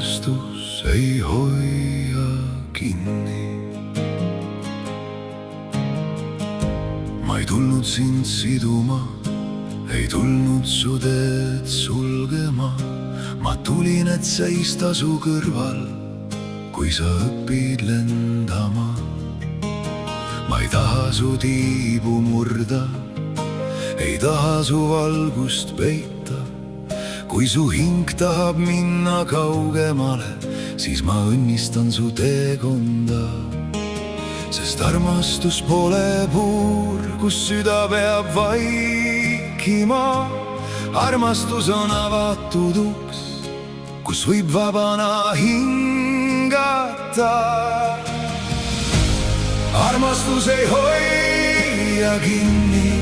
armastus ei hoia kinni. Ma ei tulnud sind siduma, ei tulnud su teed sulgema. Ma tulin, et seista su kõrval, kui sa õpid lendama. Ma ei taha su tiibu murda, ei taha su valgust peita. Kui su hing tahab minna kaugemale, siis ma õnnistan su teekonda. Sest armastus pole puur, kus süda peab vaikima. Armastus on avatud uks, kus võib vabana hingata. Armastus ei hoia kinni,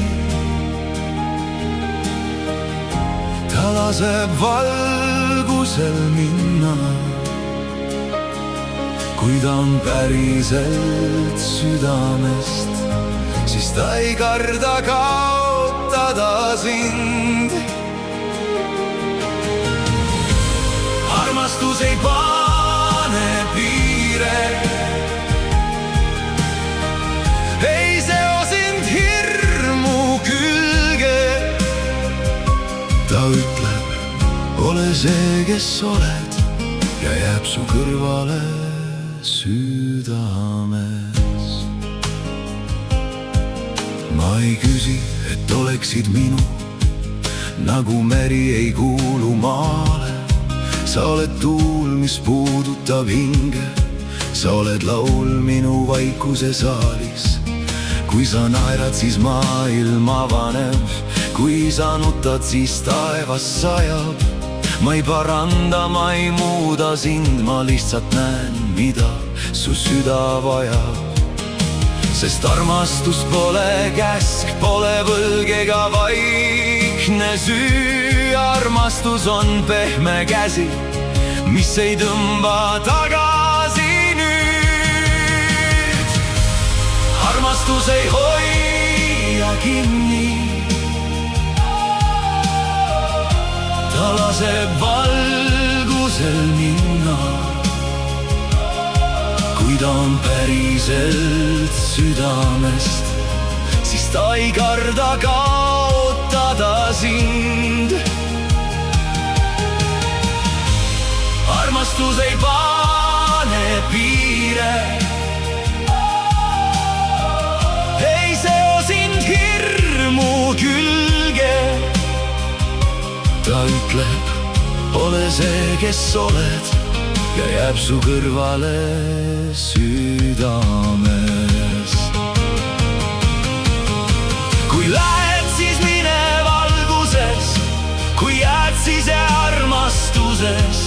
ta laseb valgusel minna. Kui ta on päriselt südamest, siis ta ei karda kaotada sind. Armastus ei pane piire, ei seo sind hirmu külge. Ta ütleb, ole see, kes oled, ja jääb su kõrvale südames. Ma ei küsi, et oleksid minu, nagu meri ei kuulu maale. Sa oled tuul, mis puudutab hinge, sa oled laul minu vaikuse saalis. Kui sa naerad, siis maailm avaneb, kui sa nutad, siis taevas sajab. Ma ei paranda, ma ei muuda sind, ma lihtsalt näen, mida su süda vajab. Sest armastus pole käsk, pole võlg ega vaikne süü. Armastus on pehme käsi, mis ei tõmba tagasi nüüd. Armastus ei hoia kinni, ta laseb valgusel minna. Kui ta on päriselt südamest, siis ta ei karda kaotada sind. Armastus ei pane piire, ei seo sind hirmu külge. Ta ütleb, ole see, kes oled, ja jääb su kõrvale südames. Kui lähed, siis mine valguses, kui jääd, siis jää armastuses.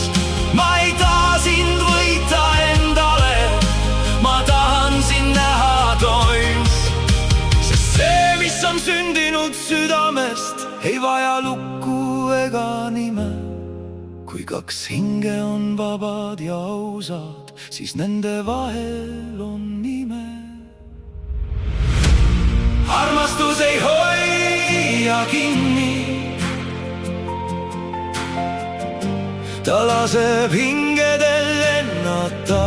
Ma ei taha sind võita endale, ma tahan sind näha tois. Sest see, mis on sündinud südamest, ei vaja lukku ega nime. Kui kaks hinge on vabad ja ausad, siis nende vahel on nime. Armastus ei hoia kinni, ta laseb hingedel lennata.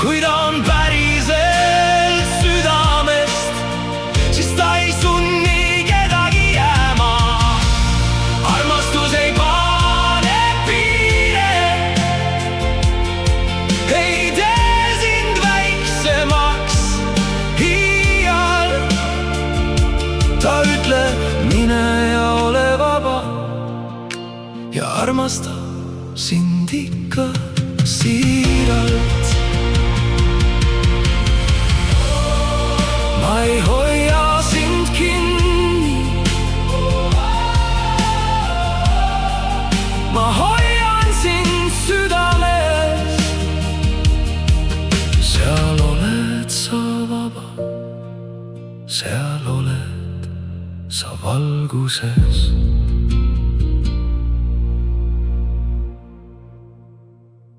Kui ta on päriselt südamest, siis ta ei sunni kedagi jääma. Armastus ei pane piire, ei tee sind väiksemaks iial. Ta ütleb, mine ja ole vaba ja armasta sind ikka siiralt. Ma ei hoia sind kinni, ma hoian sind südames. Seal oled sa vaba, seal oled sa valguses.